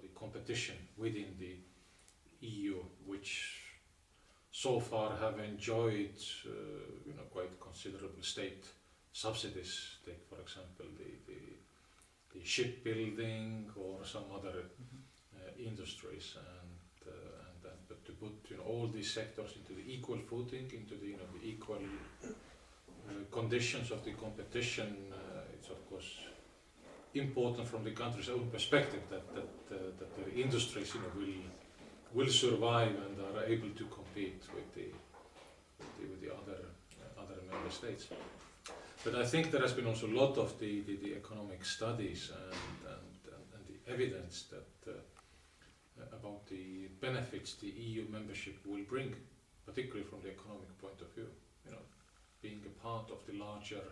the competition within the EU, which so far have enjoyed quite considerable state subsidies. Take for example the shipbuilding or some other industries, but to put all these sectors into the equal footing, into the the equal conditions of the competition, it's of course important from the country's own perspective that their industries will survive and are able to compete with the other member states. But I think there has been also a lot of the economic studies and the evidence that about the benefits the EU membership will bring, particularly from the economic point of view. Being a part of the larger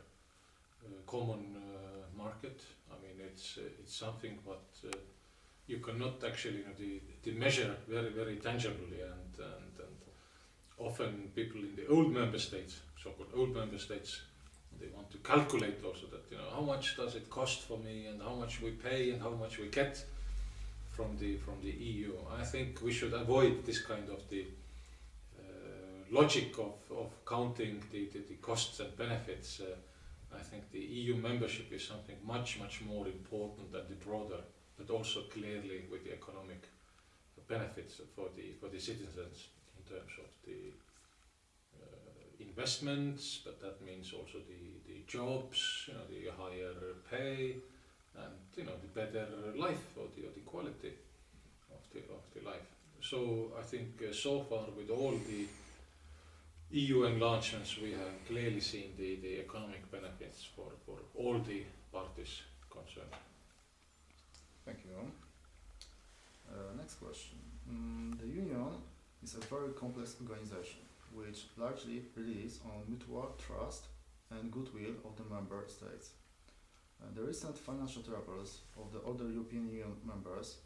common market. I mean, it's something what you cannot actually the measure very tangibly, and often people in the old member states, so-called old member states, they want to calculate also that how much does it cost for me and how much we pay and how much we get from the EU. I think we should avoid this kind of the logic of counting the costs and benefits. I think the EU membership is something much more important than the broader, but also clearly with the economic benefits for the citizens in terms of the investments, but that means also the jobs, the higher pay, and the better life or the quality of the life. So I think so far with all the EU enlargements we have clearly seen the economic benefits for all the parties concerned. Thank you. Next question. The Union is a very complex organization which largely relies on mutual trust and goodwill of the member states. The recent financial troubles of the other European Union members,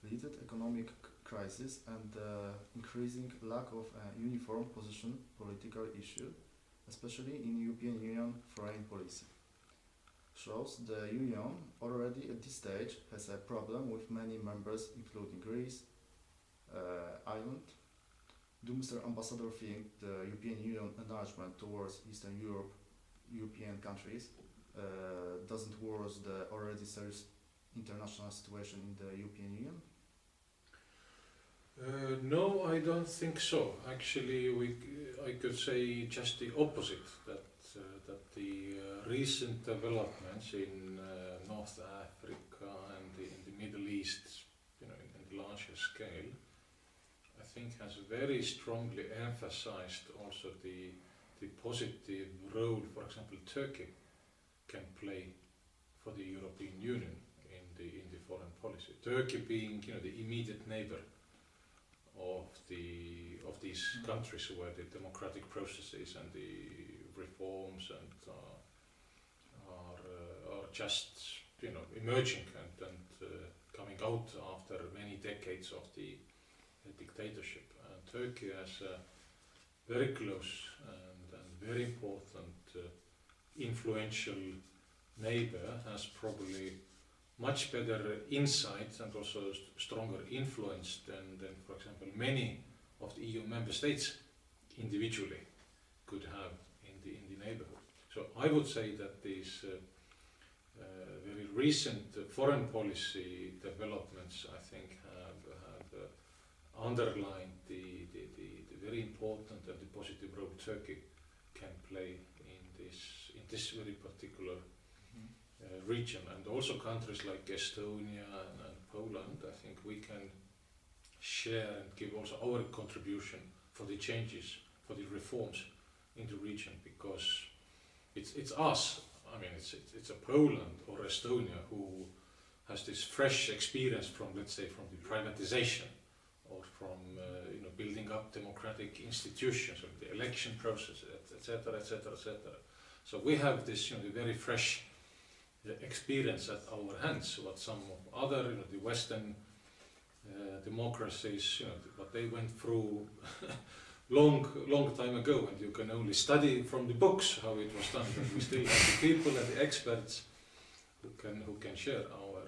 related economic crisis and the increasing lack of a uniform position political issue, especially in European Union foreign policy, shows the Union already at this stage has a problem with many members including Greece, Ireland. Do Mr. Ambassador think the European Union enlargement towards Eastern Europe, European countries, doesn't worsen the already serious international situation in the European Union? No, I don't think so. Actually, I could say just the opposite. That the recent developments in North Africa and in the Middle East, in the larger scale, I think has very strongly emphasized also the positive role, for example, Turkey can play for the European Union in the foreign policy. Turkey being the immediate neighbor of these countries where the democratic processes and the reforms and are just emerging and coming out after many decades of the dictatorship. And Turkey as a very close and very important influential neighbor has probably much better insight and also stronger influence than for example many of the EU member states individually could have in the neighborhood. So I would say that these very recent foreign policy developments, I think, have underlined the very important and the positive role Turkey can play in this very particular region, and also countries like Estonia and Poland. I think we can share and give also our contribution for the changes, for the reforms in the region, because it's us. I mean, it's a Poland or Estonia who has this fresh experience from, let's say, from the privatization or from building up democratic institutions, or the election process, etc., etc., etc. So we have this very fresh experience at our hands. What some other the Western democracies, what they went through long time ago, and you can only study from the books how it was done. But we still have the people and the experts who can share our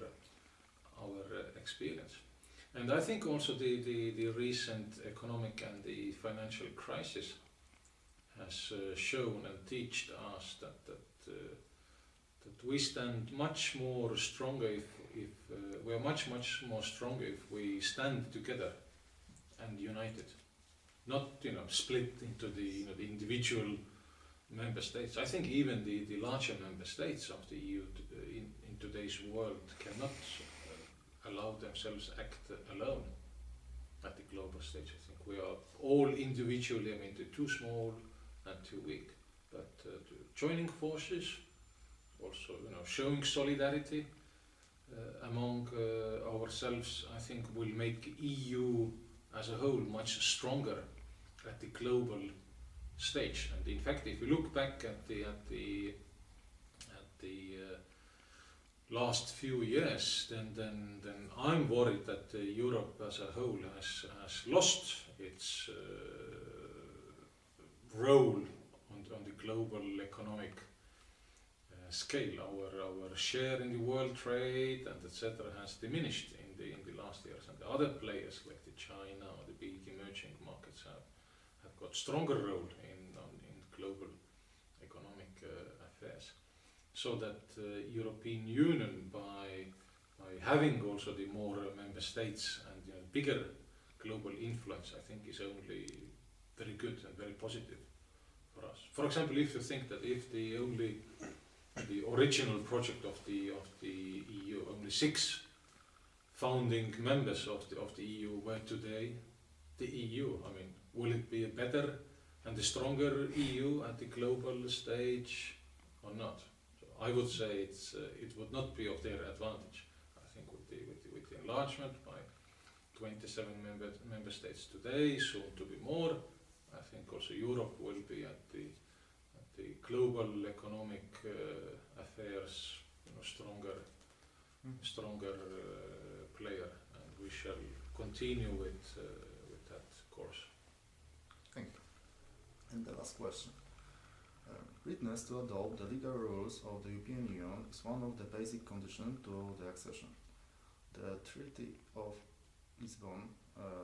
experience. And I think also the recent economic and the financial crisis has shown and taught us that we stand much more stronger if we are much more stronger if we stand together and united, not split into the the individual member states. I think even the larger member states of the EU in today's world cannot allow themselves act alone at the global stage. I think we are all individually, too small and too weak. But joining forces, also showing solidarity among ourselves, I think will make EU as a whole much stronger at the global stage. And in fact, if you look back at the last few years, then I'm worried that Europe as a whole has lost its role on the global economic scale. Our share in the world trade and etc. has diminished in the last years, and the other players like the China or the big emerging markets have got stronger role in global economic affairs. So that European Union, by having also the more member states and bigger global influence, I think is only very good and very positive for us. For example, if you think that if the original project of the EU, only 6 founding members of the EU were today the EU, will it be a better and a stronger EU at the global stage or not? So I would say it would not be of their advantage. I think with the enlargement by 27 member states today, soon to be more, I think also Europe will be at the global economic affairs stronger player, and we shall continue with that course. Thank you. And the last question. Readiness to adopt the legal rules of the European Union is one of the basic conditions to the accession. The Treaty of Lisbon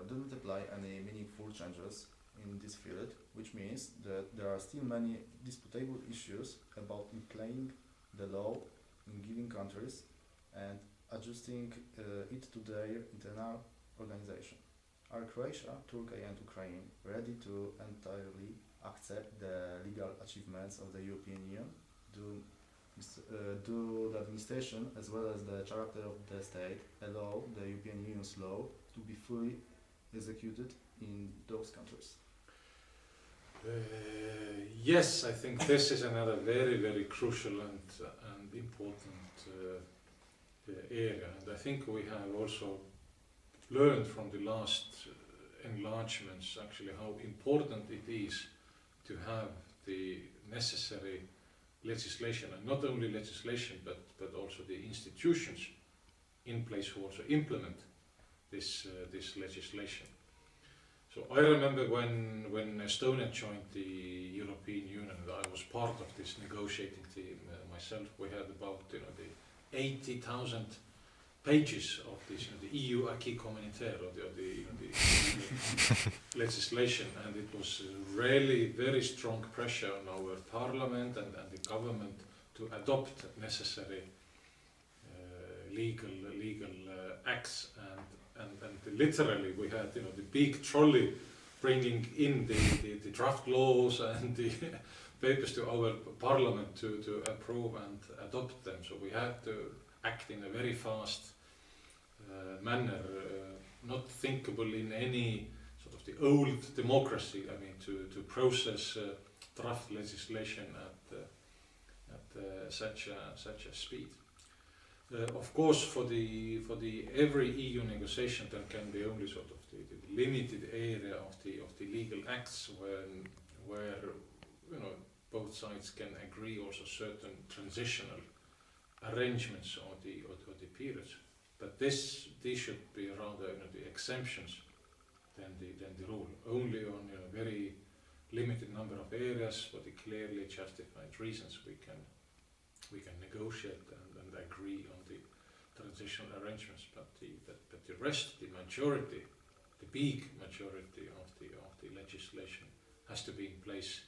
didn't apply any meaningful changes in this field, which means that there are still many disputable issues about applying the law in given countries and adjusting it to their internal organization. Are Croatia, Turkey and Ukraine ready to entirely accept the legal achievements of the European Union? Do the administration as well as the character of the state allow the European Union's law to be fully executed in those countries? Yes, I think this is another very, very crucial and important area. And I think we have also learned from the last enlargements actually how important it is to have the necessary legislation, and not only legislation but also the institutions in place who also implement this legislation. So I remember when Estonia joined the European Union, I was part of this negotiating team myself. We had about the 80,000 pages of this the EU acquis communautaire, or the legislation, and it was really very strong pressure on our parliament and the government to adopt necessary legal acts, and literally we had the big trolley bringing in the draft laws and the papers to our parliament to approve and adopt them. So we had to act in a very fast manner, not thinkable in any sort of the old democracy. To process draft legislation at such a speed. Of course, for the every EU negotiation, there can be only sort of the limited area of the legal acts where both sides can agree also certain transitional arrangements or the periods. But these should be rather the exemptions than the rule. Only on a very limited number of areas for the clearly justified reasons we can negotiate and agree on the transitional arrangements, but the rest, the majority, the big majority of the legislation has to be in place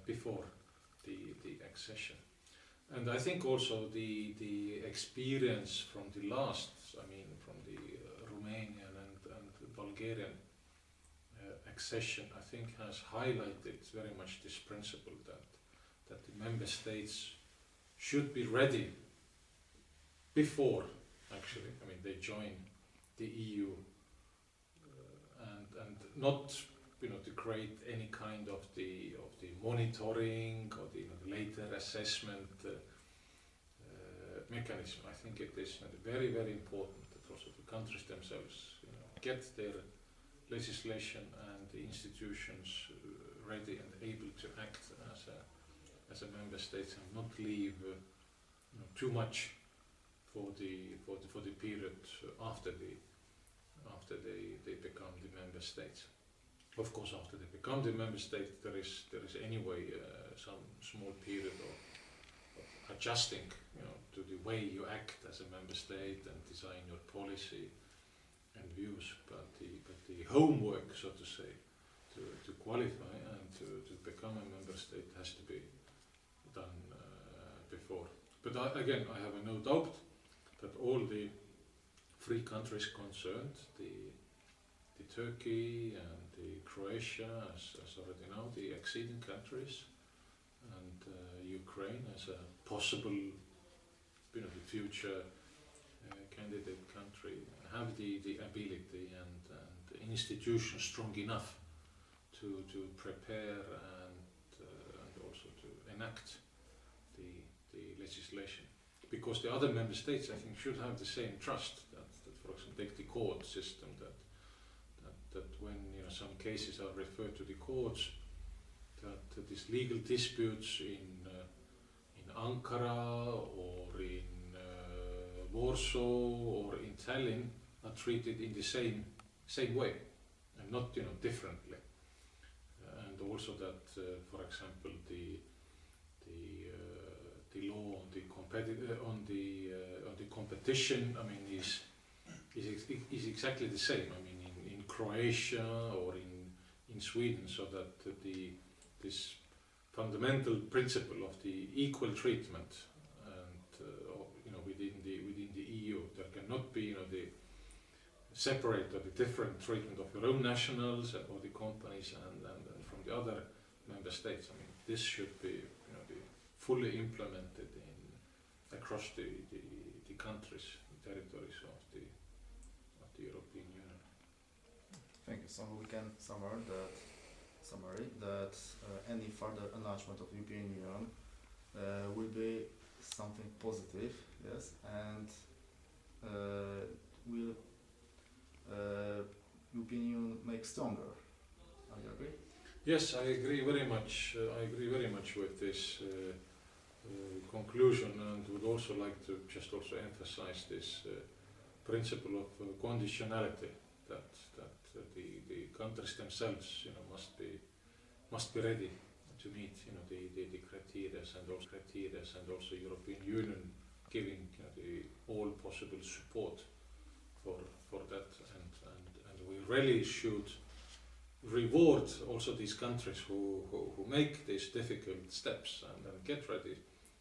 before the accession. And I think also the experience from the last, I mean from the Romanian and Bulgarian accession, I think has highlighted very much this principle that the member states should be ready before actually, I mean, they join the EU and not, you know, to create any kind of the monitoring or the, you know, later assessment mechanism. I think it is very, very important that also the countries themselves, you know, get their legislation and the institutions ready and able to act as a member state and not leave you know, too much for the period after they become the member states. Of course, after they become the member state, there is anyway some small period of adjusting, you know, to the way you act as a member state and design your policy and views. But the homework, so to say, to qualify and to become a member state has to be done before. But again, I have no doubt that all the three countries concerned, the Turkey and the Croatia as already now, the acceding countries, and Ukraine as a possible, you know, the future candidate country, have the ability and the institutions strong enough to prepare and also to enact the legislation. Because the other member states, I think, should have the same trust that for example, take the court system, that when, you know, some cases are referred to the courts, that these legal disputes in Ankara or in Warsaw or in Tallinn are treated in the same way and not, you know, differently. And also that, for example, the law on the competition, I mean, is exactly the same. I mean, in Croatia or in Sweden, so that this fundamental principle of the equal treatment and you know, within the EU, there cannot be, you know, the separate or the different treatment of your own nationals or the companies and from the other member states. I mean, this should be, you know, be fully implemented across the countries, the territories of the European Union. Thank you. So we can summary that any further enlargement of European Union will be something positive, yes, and will European Union make stronger. Are you agree? Yes, I agree very much. I agree very much with this conclusion, and would also like to just also emphasize this principle of conditionality, that the countries themselves, you know, must be ready to meet, you know, the criteria and also European Union giving, you know, the all possible support for that, and we really should reward also these countries who make these difficult steps and get ready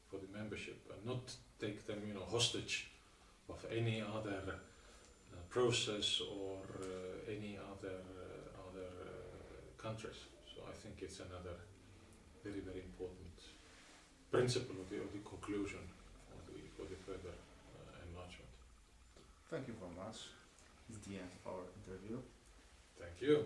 for the membership, and not take them, you know, hostage of any other process or any other countries. So I think it's another very, very important principle of the conclusion for the further enlargement. Thank you very much. It's the end of our interview. Thank you.